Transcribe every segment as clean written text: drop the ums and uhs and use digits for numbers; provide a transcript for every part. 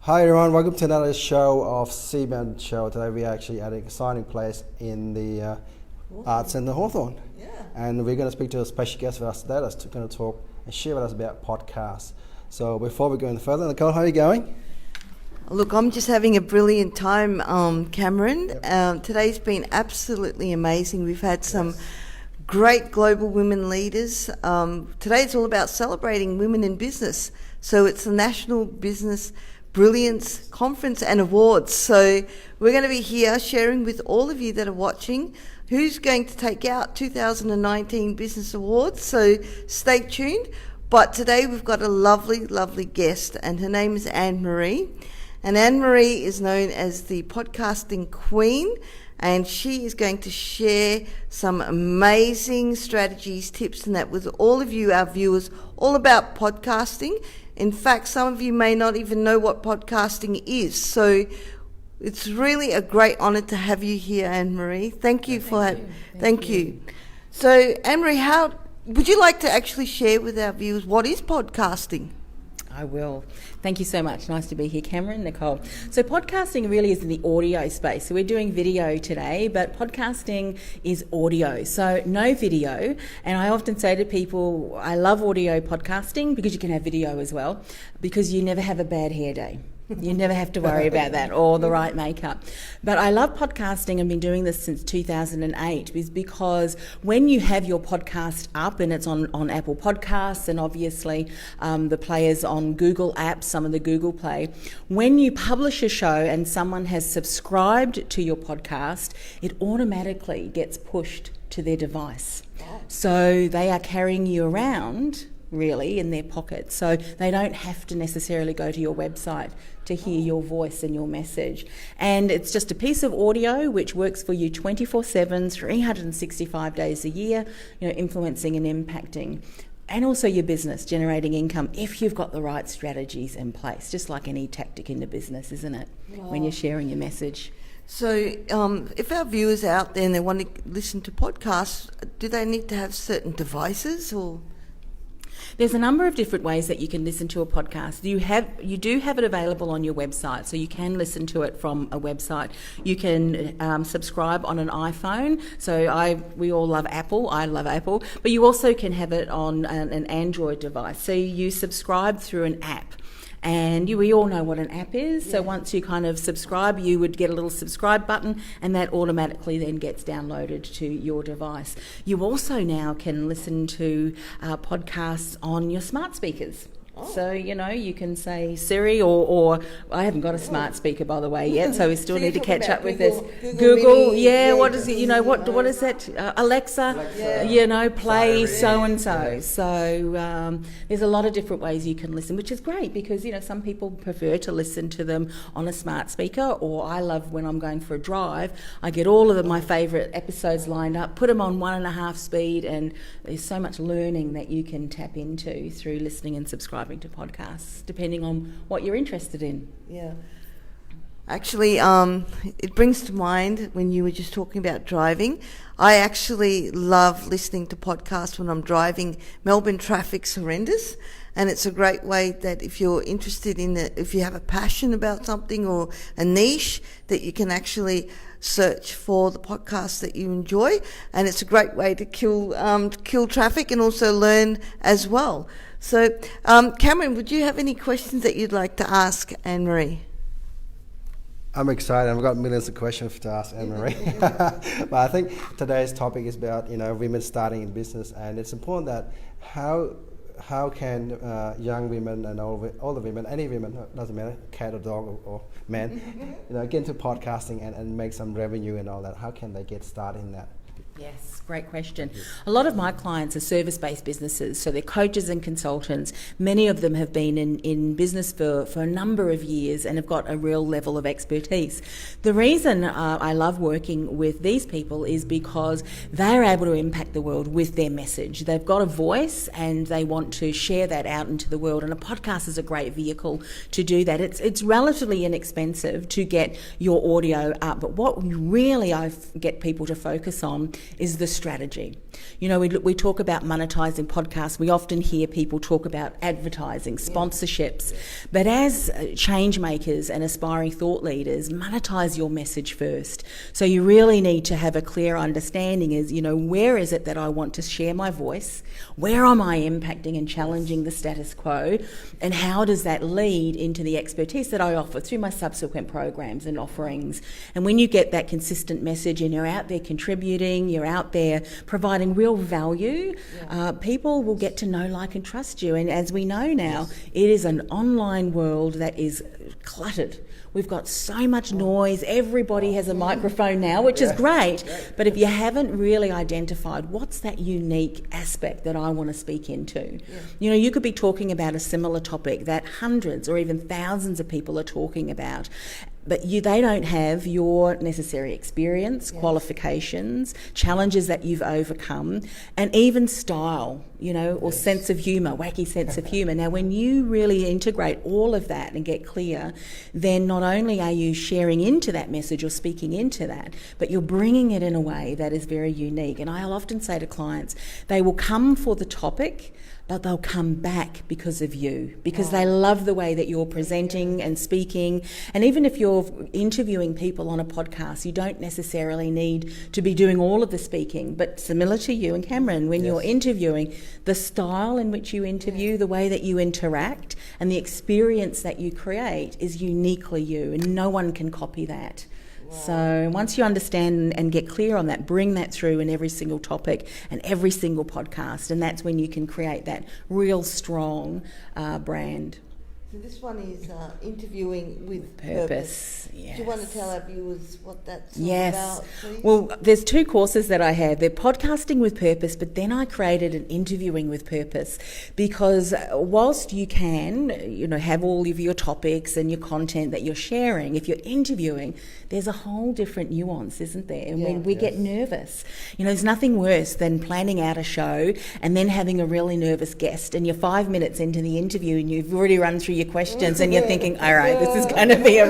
Hi everyone, welcome to another show of Seabound Show. Today we are actually at an exciting place in the Arts Centre Hawthorn. Yeah. And we're going to speak to a special guest with us today that's going to talk and share with us about podcasts. So before we go any further, Nicole, how are you going? Look, I'm just having a brilliant time, Cameron. Yep. Today's been absolutely amazing. We've had some great global women leaders. Today it's all about celebrating women in business. So it's the National Business Brilliance Conference and Awards. So we're going to be here sharing with all of you that are watching who's going to take out 2019 Business Awards. So stay tuned. But today we've got a lovely, lovely guest, and her name is Anne-Marie. And Anne-Marie is known as the podcasting queen, and she is going to share some amazing strategies, tips, and that with all of you, our viewers, all about podcasting. In fact, some of you may not even know what podcasting is. So it's really a great honour to have you here, Anne-Marie. Thank you. Thank you. So, Anne-Marie, how would you like to actually share with our viewers what is podcasting? I will. Thank you so much. Nice to be here, Cameron, Nicole. So podcasting really is in the audio space. So we're doing video today, but podcasting is audio. So no video. And I often say to people, I love audio podcasting because you can have video as well, because you never have a bad hair day. You never have to worry about that, or the right makeup. But I love podcasting. I've been doing this since 2008 is because when you have your podcast up and it's on Apple Podcasts and obviously the players on Google apps, some of the Google Play, when you publish a show and someone has subscribed to your podcast, it automatically gets pushed to their device. So they are carrying you around really in their pocket, so they don't have to necessarily go to your website to hear your voice and your message. And it's just a piece of audio which works for you 24/7, 365 days a year, influencing and impacting. And also your business, generating income if you've got the right strategies in place, just like any tactic in the business, isn't it? Wow. When you're sharing your message. So if our viewers are out there and they want to listen to podcasts, do they need to have certain devices or...? There's a number of different ways that you can listen to a podcast. You do have it available on your website, so you can listen to it from a website. You can subscribe on an iPhone. So we all love Apple. I love Apple. But you also can have it on an Android device. So you subscribe through an app. And we all know what an app is. So once you kind of subscribe, you would get a little subscribe button, and that automatically then gets downloaded to your device. You also now can listen to podcasts on your smart speakers. So, you can say Siri or I haven't got a smart speaker, by the way, yet, so we still need to catch up with this. Google, what is it, what is that? Alexa, play so-and-so. So there's a lot of different ways you can listen, which is great because, some people prefer to listen to them on a smart speaker, or I love when I'm going for a drive, I get all of my favourite episodes lined up, put them on 1.5 speed, and there's so much learning that you can tap into through listening and subscribing to podcasts, depending on what you're interested in. Yeah. Actually, it brings to mind when you were just talking about driving. I actually love listening to podcasts when I'm driving. Melbourne traffic's horrendous, and it's a great way that if you're interested in it, if you have a passion about something or a niche, that you can actually search for the podcasts that you enjoy, and it's a great way to kill traffic and also learn as well. So, Cameron, would you have any questions that you'd like to ask Anne-Marie? I'm excited. I've got millions of questions to ask Anne-Marie. But I think today's topic is about, women starting in business, and it's important that how can young women and older women, any women, doesn't matter, cat or dog or man, get into podcasting and make some revenue and all that. How can they get started in that? Yes, great question. A lot of my clients are service-based businesses, so they're coaches and consultants. Many of them have been in business for a number of years and have got a real level of expertise. The reason I love working with these people is because they're able to impact the world with their message. They've got a voice and they want to share that out into the world, and a podcast is a great vehicle to do that. It's relatively inexpensive to get your audio up, but what really I get people to focus on is the strategy. You know, we talk about monetizing podcasts. We often hear people talk about advertising, sponsorships. But as change makers and aspiring thought leaders, monetize your message first. So you really need to have a clear understanding is, you know, where is it that I want to share my voice? Where am I impacting and challenging the status quo? And how does that lead into the expertise that I offer through my subsequent programs and offerings? And when you get that consistent message and you're out there contributing, you're out there providing real value, people will get to know, like and trust you. And as we know now, it is an online world that is cluttered. We've got so much noise. Everybody has a microphone now, which is great. But if you haven't really identified what's that unique aspect that I want to speak into, you know, you could be talking about a similar topic that hundreds or even thousands of people are talking about, but they don't have your necessary experience, qualifications, challenges that you've overcome, and even style, you know, or sense of humour, wacky sense of humour. Now, when you really integrate all of that and get clear, then not only are you sharing into that message or speaking into that, but you're bringing it in a way that is very unique. And I'll often say to clients, they will come for the topic, but they'll come back because of you, because they love the way that you're presenting and speaking. And even if you're interviewing people on a podcast, you don't necessarily need to be doing all of the speaking, but similar to you and Cameron, when you're interviewing, the style in which you interview, the way that you interact and the experience that you create is uniquely you, and no one can copy that. So once you understand and get clear on that, bring that through in every single topic and every single podcast, and that's when you can create that real strong brand. So this one is interviewing with purpose. Yes. Do you want to tell our viewers what that's all about, please? Well, there's two courses that I have. They're podcasting with purpose, but then I created an interviewing with purpose, because whilst you can, you know, have all of your topics and your content that you're sharing, if you're interviewing, there's a whole different nuance, isn't there? And when we get nervous, you know, there's nothing worse than planning out a show and then having a really nervous guest, and you're 5 minutes into the interview and you've already run through your questions and you're thinking, all right, this is going to be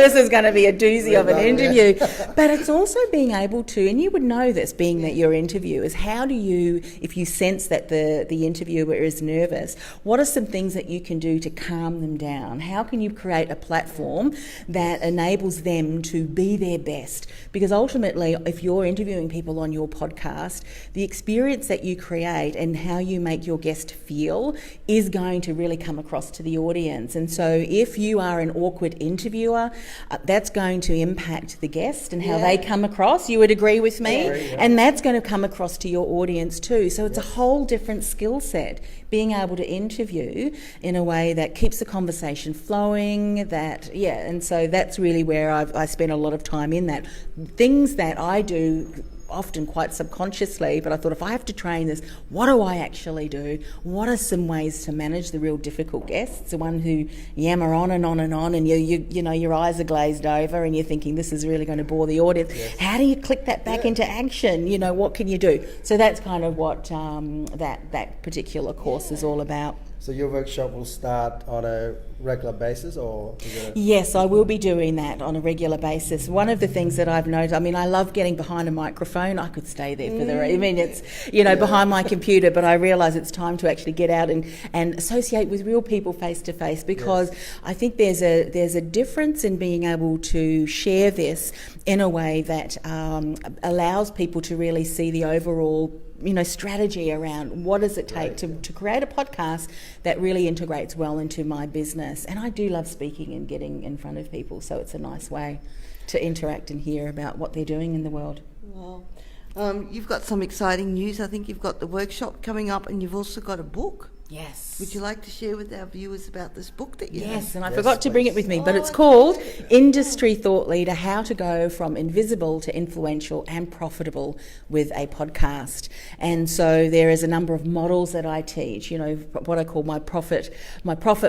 this is going to be a doozy of an interview. But it's also being able to, and you would know this being that your interview is, how do you, if you sense that the interviewer is nervous, what are some things that you can do to calm them down? How can you create a platform that enables them to be their best? Because ultimately, if you're interviewing people on your podcast, the experience that you create and how you make your guest feel is going to really come across to the audience. And so if you are an awkward interviewer, that's going to impact the guest and how they come across. You would agree with me? And that's going to come across to your audience too. So it's a whole different skill set, being able to interview in a way that keeps the conversation flowing, and so that's really where I spend a lot of time in that. Things that I do often quite subconsciously, but I thought, if I have to train this, what do I actually do? What are some ways to manage the real difficult guests, the one who yammer on and on and on, and you know your eyes are glazed over and you're thinking this is really going to bore the audience. How do you click that back into action? You know, what can you do? So that's kind of what that particular course is all about. So your workshop will start on a regular basis, or is it Yes, I will be doing that on a regular basis. One of the things that I've noticed, I mean, I love getting behind a microphone. I could stay there for it's, behind my computer, but I realise it's time to actually get out and associate with real people face to face, because I think there's a difference in being able to share this in a way that allows people to really see the overall strategy around what does it take to create a podcast that really integrates well into my business. And I do love speaking and getting in front of people, so it's a nice way to interact and hear about what they're doing in the world. Well, you've got some exciting news. I think you've got the workshop coming up, and you've also got a book. Yes. Would you like to share with our viewers about this book that you have? Yes, and I forgot to bring it with me, but it's called Industry Thought Leader, How to Go from Invisible to Influential and Profitable with a Podcast. And so there is a number of models that I teach, what I call my profit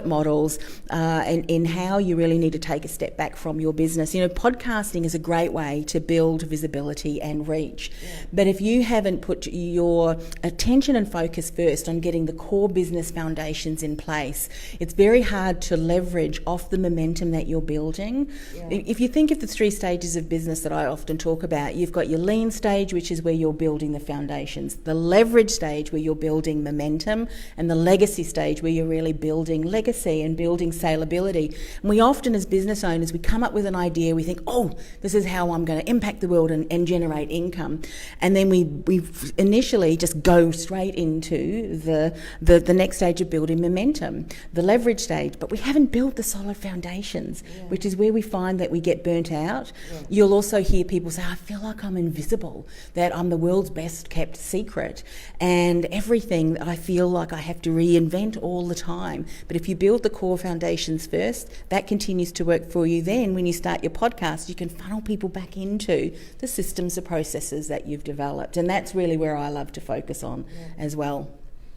models, in how you really need to take a step back from your business. Podcasting is a great way to build visibility and reach. Yeah. But if you haven't put your attention and focus first on getting the core business business foundations in place, it's very hard to leverage off the momentum that you're building. Yeah. If you think of the 3 stages of business that I often talk about, you've got your lean stage, which is where you're building the foundations, the leverage stage where you're building momentum, and the legacy stage where you're really building legacy and building saleability. And we often, as business owners, we come up with an idea, we think, oh, this is how I'm going to impact the world and generate income. And then we initially just go straight into the next stage of building momentum, the leverage stage, but we haven't built the solid foundations, which is where we find that we get burnt out. You'll also hear people say, I feel like I'm invisible, that I'm the world's best kept secret, and everything I feel like I have to reinvent all the time. But if you build the core foundations first, that continues to work for you. Then when you start your podcast, you can funnel people back into the systems, the processes that you've developed, and that's really where I love to focus on as well.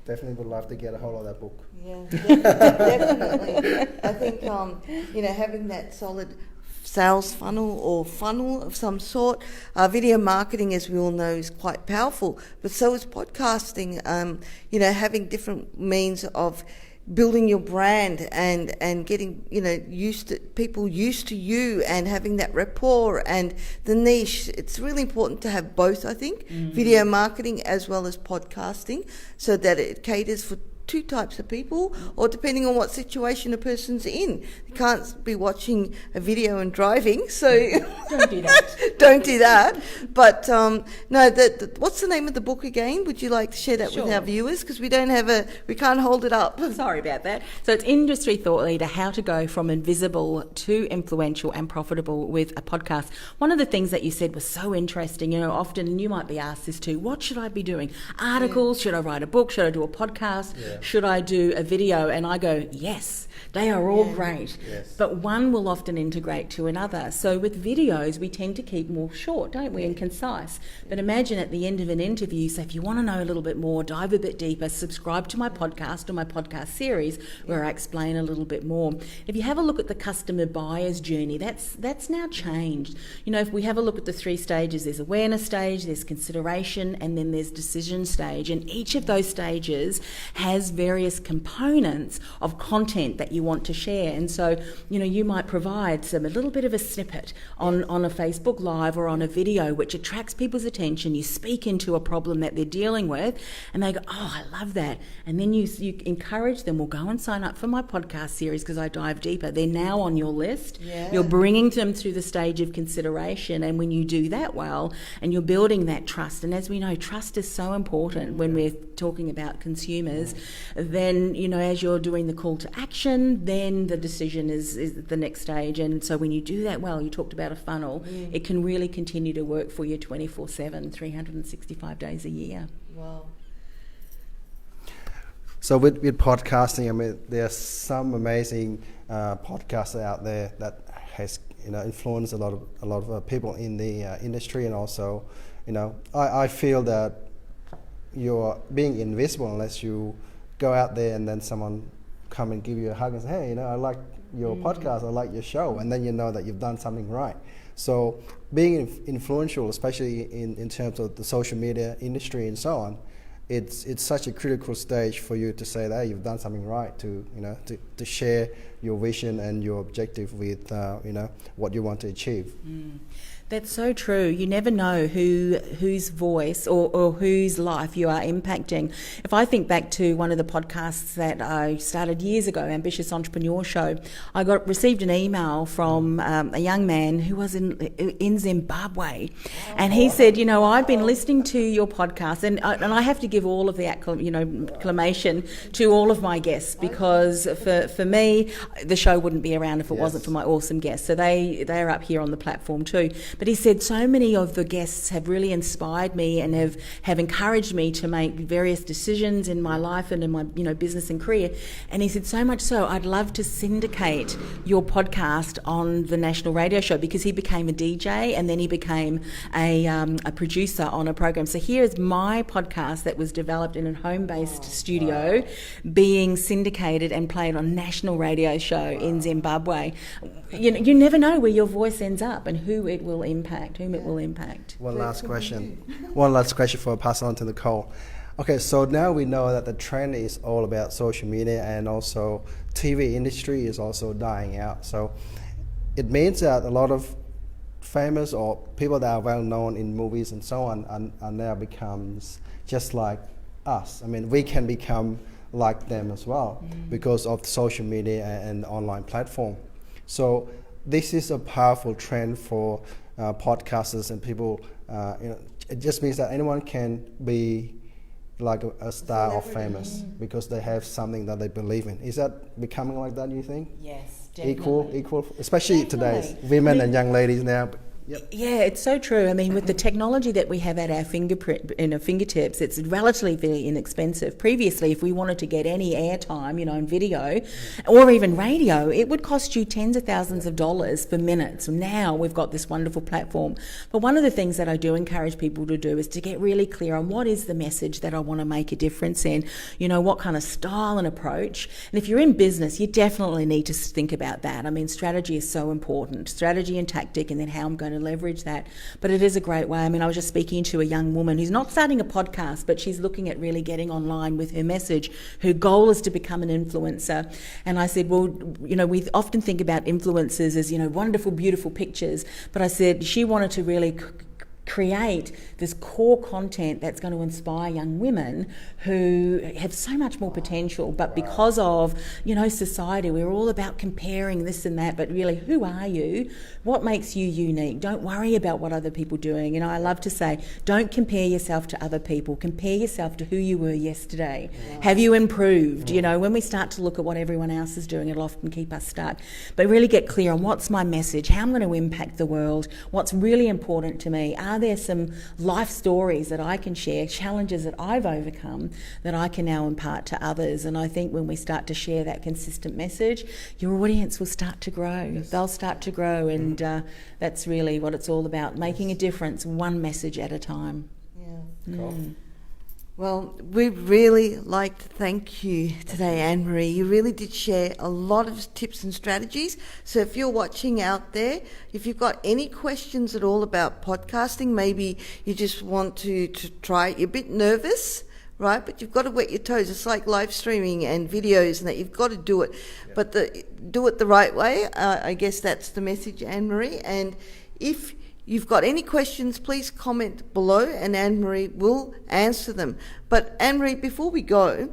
Definitely would love to get a hold of that book. Yeah, definitely. I think having that solid sales funnel or funnel of some sort. Video marketing, as we all know, is quite powerful, but so is podcasting. Having different means of building your brand and getting people used to you and having that rapport and the niche. It's really important to have both, I think, video marketing as well as podcasting, so that it caters for 2 types of people, or depending on what situation a person's in. You can't be watching a video and driving, so don't do that. Don't do that. But no, what's the name of the book again? Would you like to share that with our viewers? Because we can't hold it up. Sorry about that. So it's Industry Thought Leader: How to Go from Invisible to Influential and Profitable with a Podcast. One of the things that you said was so interesting. Often you might be asked this too: what should I be doing? Articles? Should I write a book? Should I do a podcast? Should I do a video? And I go, yes, they are all great. Yes. But one will often integrate to another. So with videos, we tend to keep more short, don't we, and concise. But imagine at the end of an interview, so if you want to know a little bit more, dive a bit deeper, subscribe to my podcast or my podcast series where I explain a little bit more. If you have a look at the customer buyer's journey, that's now changed. If we have a look at the 3 stages, there's awareness stage, there's consideration, and then there's decision stage. And each of those stages has various components of content that you want to share. And so, you might provide a little bit of a snippet on a Facebook Live or on a video which attracts people's attention. You speak into a problem that they're dealing with and they go, oh, I love that. And then you encourage them, well, go and sign up for my podcast series because I dive deeper. They're now on your list. Yeah. You're bringing them through the stage of consideration. And when you do that well and you're building that trust, and as we know, trust is so important when we're talking about consumers, then, as you're doing the call to action, then the decision is the next stage. And so when you do that well, you talked about a funnel, it can really continue to work for you 24/7, 365 days a year. Wow. So with podcasting, there's some amazing podcasts out there that has influenced a lot of people in the industry, and also, I feel that you're being invisible unless you go out there and then someone come and give you a hug and say, hey, I like your podcast, I like your show, and then you know that you've done something right. So being influential, especially in terms of the social media industry and so on, it's such a critical stage for you to say that, hey, you've done something right, to share your vision and your objective with what you want to achieve. That's so true. You never know whose voice or whose life you are impacting. If I think back to one of the podcasts that I started years ago, Ambitious Entrepreneur Show, I received an email from a young man who was in Zimbabwe, and he said, I've been listening to your podcast, and I have to give all of the acclamation to all of my guests, because for me, the show wouldn't be around if it wasn't for my awesome guests. So they're up here on the platform too. But he said so many of the guests have really inspired me and have encouraged me to make various decisions in my life and in my business and career. And he said, so much so, I'd love to syndicate your podcast on the national radio show, because he became a DJ and then he became a producer on a program. So here is my podcast that was developed in a home-based studio being syndicated and played on national radio show in Zimbabwe. You never know where your voice ends up and whom it will impact. One last question before I pass on to Nicole. Okay, so now we know that the trend is all about social media, and also TV industry is also dying out. So it means that a lot of famous or people that are well known in movies and so on are now becomes just like us. I mean, we can become like them as well because of social media and online platform. So this is a powerful trend for podcasters and people. It just means that anyone can be like a star or famous because they have something that they believe in. Is that becoming like that, you think? Yes, definitely. Equal, especially today's women and young ladies now. Yep. Yeah, it's so true. I mean, with the technology that we have at our fingertips, it's relatively inexpensive. Previously, if we wanted to get any airtime, in video or even radio, it would cost you tens of thousands of dollars for minutes. Now we've got this wonderful platform. But one of the things that I do encourage people to do is to get really clear on what is the message that I want to make a difference in, what kind of style and approach. And if you're in business, you definitely need to think about that. I mean, strategy is so important. Strategy and tactic, and then how I'm going to leverage that. But it is a great way. I mean, I was just speaking to a young woman who's not starting a podcast, but she's looking at really getting online with her message. Her goal is to become an influencer. And I said, well, we often think about influencers as, wonderful, beautiful pictures. But I said she wanted to really create this core content that's going to inspire young women who have so much more potential, but because of society, we're all about comparing this and that, but really, who are you? What makes you unique? Don't worry about what other people are doing. I love to say, don't compare yourself to other people, compare yourself to who you were yesterday. Have you improved? When we start to look at what everyone else is doing, it'll often keep us stuck. But really get clear on what's my message, how I'm going to impact the world, what's really important to me. Are there some life stories that I can share, challenges that I've overcome that I can now impart to others? And I think when we start to share that consistent message, your audience will start to grow. Yes. They'll start to grow, and that's really what it's all about, making a difference one message at a time. Yeah. Cool. Well, we'd really like to thank you today, Anne-Marie. You really did share a lot of tips and strategies. So if you're watching out there, if you've got any questions at all about podcasting, maybe you just want to try it, you're a bit nervous, right? But you've got to wet your toes. It's like live streaming and videos and that. You've got to do it. Yeah. But do it the right way. I guess that's the message, Anne-Marie. And if you've got any questions, please comment below and Anne-Marie will answer them. But Anne-Marie, before we go,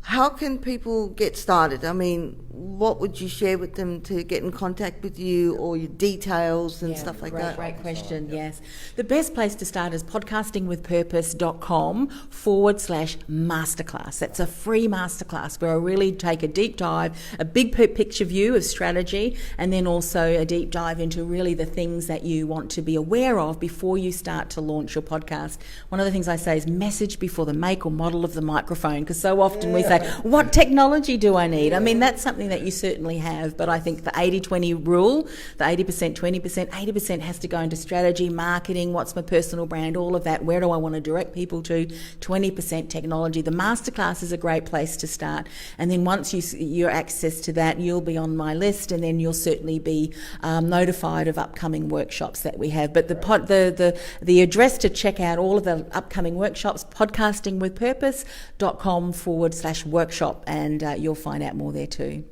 how can people get started? I mean, what would you share with them to get in contact with you, or your details and stuff like that? Great question, yes. The best place to start is podcastingwithpurpose.com/masterclass. That's a free masterclass where I really take a deep dive, a big picture view of strategy, and then also a deep dive into really the things that you want to be aware of before you start to launch your podcast. One of the things I say is message before the make or model of the microphone, because so often we say, what technology do I need? I mean, that's something that you certainly have, but I think the 80-20 rule, the 80%, 20%, 80% has to go into strategy, marketing, what's my personal brand, all of that, where do I want to direct people to, 20% technology. The masterclass is a great place to start, and then once you're access to that, you'll be on my list, and then you'll certainly be notified of upcoming workshops that we have. But the address to check out all of the upcoming workshops, podcastingwithpurpose.com/workshop, and you'll find out more there too.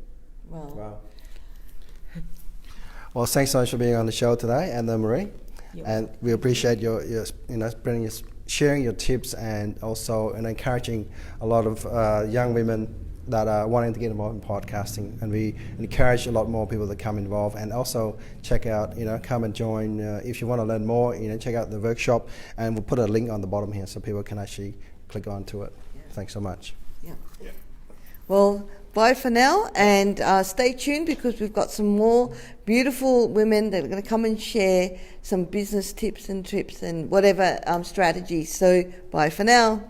Wow. Well, thanks so much for being on the show today, Anne-Marie. And we appreciate your sharing your tips, and also encouraging a lot of young women that are wanting to get involved in podcasting. And we encourage a lot more people to come involved, and also check out, come and join. If you want to learn more, check out the workshop, and we'll put a link on the bottom here so people can actually click onto it. Yeah. Thanks so much. Yeah. Well, bye for now, and stay tuned, because we've got some more beautiful women that are going to come and share some business tips and trips and whatever strategies. So bye for now.